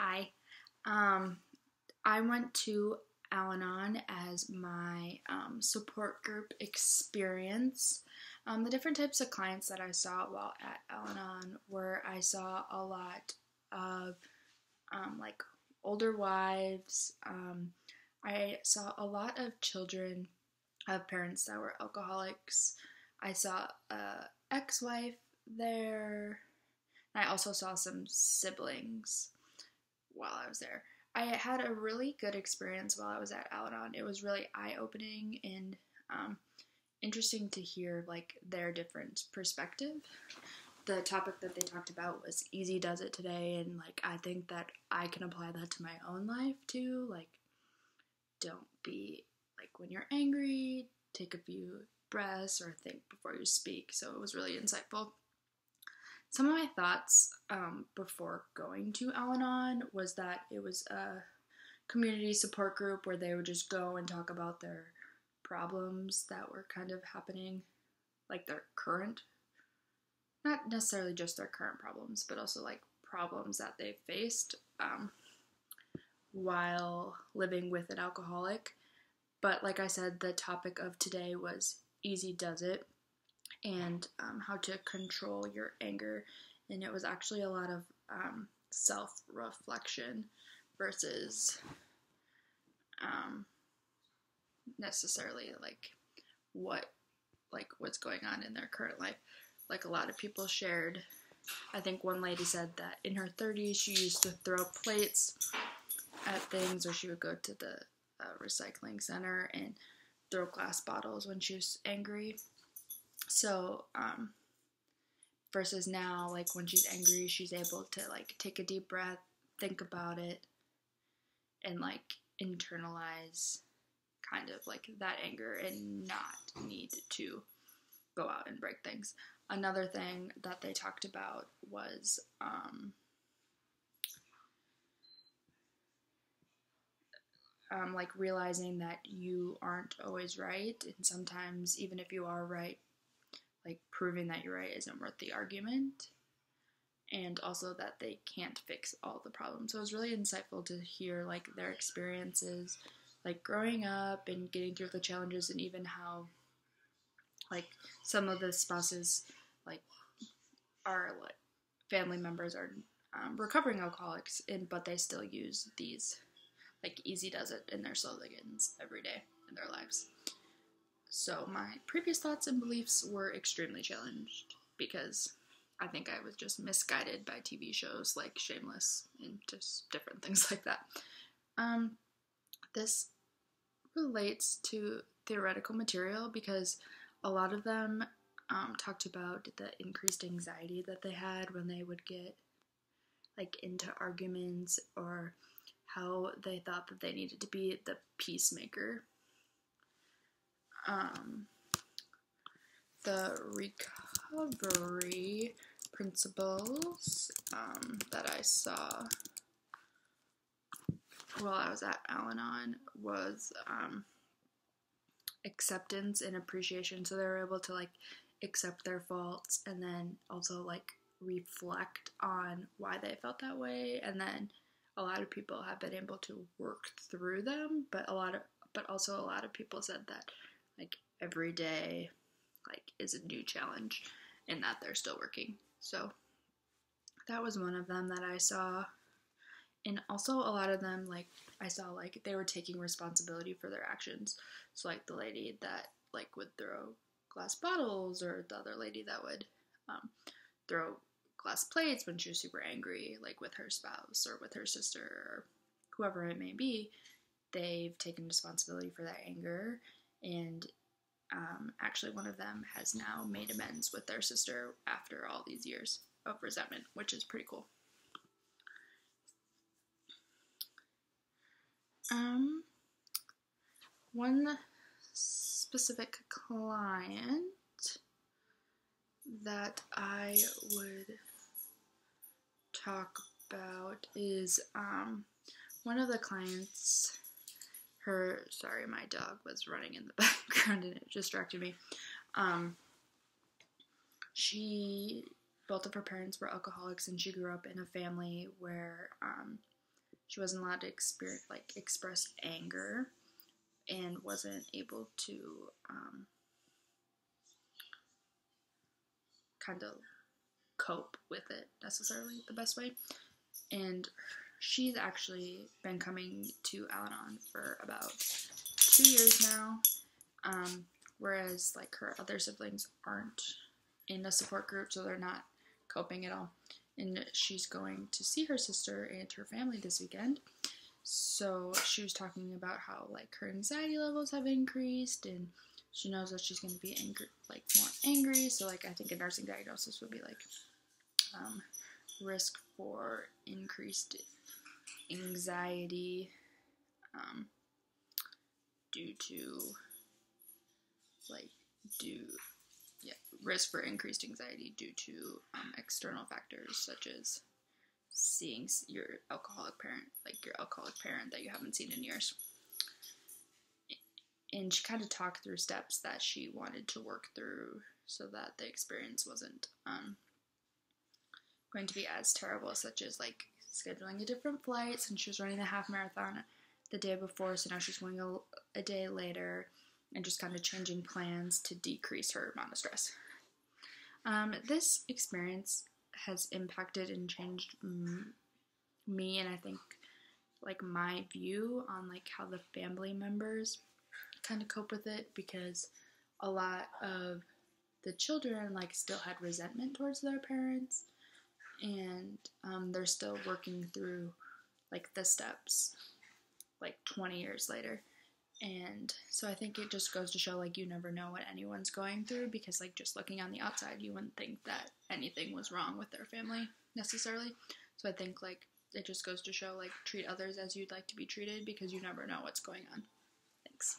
Hi. I went to Al-anon as my support group experience. The different types of clients that I saw while at Al-anon were I saw a lot of like older wives. I saw a lot of children of parents that were alcoholics. I saw a ex-wife there. I also saw some siblings while I was there. I had a really good experience while I was at Al-anon. It was really eye-opening and interesting to hear like their different perspective. The topic that they talked about was easy does it today, and like I think that I can apply that to my own life too. Like, don't be like when you're angry, take a few breaths or think before you speak. So it was really insightful. Some of my thoughts before going to Al-anon was that it was a community support group where they would just go and talk about their problems that were kind of happening, like their current, not necessarily just their current problems, but also like problems that they faced while living with an alcoholic. But like I said, the topic of today was easy does it, and how to control your anger. And it was actually a lot of self-reflection versus necessarily like what's going on in their current life. Like a lot of people shared, I think one lady said that in her 30s she used to throw plates at things, or she would go to the recycling center and throw glass bottles when she was angry. So, versus now, like when she's angry, she's able to like take a deep breath, think about it, and like internalize kind of like that anger and not need to go out and break things. Another thing that they talked about was like realizing that you aren't always right, and sometimes even if you are right, like proving that you're right isn't worth the argument, and also that they can't fix all the problems. So it was really insightful to hear like their experiences, like growing up and getting through the challenges, and even how like some of the spouses like are like family members are recovering alcoholics, but they still use these like easy does it in their slogans every day in their lives. So my previous thoughts and beliefs were extremely challenged because I think I was just misguided by TV shows like Shameless and just different things like that. This relates to theoretical material because a lot of them talked about the increased anxiety that they had when they would get like into arguments, or how they thought that they needed to be the peacemaker. The recovery principles that I saw while I was at Al-anon was acceptance and appreciation. So they were able to like accept their faults and then also like reflect on why they felt that way, and then a lot of people have been able to work through them, but also a lot of people said that like every day like is a new challenge and that they're still working. So that was one of them that I saw. And also a lot of them, like I saw like they were taking responsibility for their actions. So like the lady that like would throw glass bottles, or the other lady that would throw glass plates when she was super angry, like with her spouse or with her sister or whoever it may be, they've taken responsibility for that anger. And actually one of them has now made amends with their sister after all these years of resentment, which is pretty cool. One specific client that I would talk about is one of the clients, sorry, my dog was running in the background and it distracted me. Both of her parents were alcoholics, and she grew up in a family where she wasn't allowed to express anger, and wasn't able to kind of cope with it necessarily the best way. And she's actually been coming to Al-anon for about 2 years now, whereas like her other siblings aren't in a support group, so they're not coping at all. And she's going to see her sister and her family this weekend. So she was talking about how like her anxiety levels have increased, and she knows that she's going to be angry, like more angry. So like I think a nursing diagnosis would be like risk for increased anxiety due to risk for increased anxiety due to external factors such as seeing your alcoholic parent that you haven't seen in years. And she kind of talked through steps that she wanted to work through so that the experience wasn't going to be as terrible, such as like scheduling a different flight since she was running the half marathon the day before, so now she's going a day later, and just kind of changing plans to decrease her amount of stress. This experience has impacted and changed me, and I think like my view on like how the family members kind of cope with it, because a lot of the children like still had resentment towards their parents, and they're still working through like the steps like 20 years later. And so I think it just goes to show like you never know what anyone's going through, because like just looking on the outside you wouldn't think that anything was wrong with their family necessarily. So I think like it just goes to show like treat others as you'd like to be treated, because you never know what's going on. Thanks.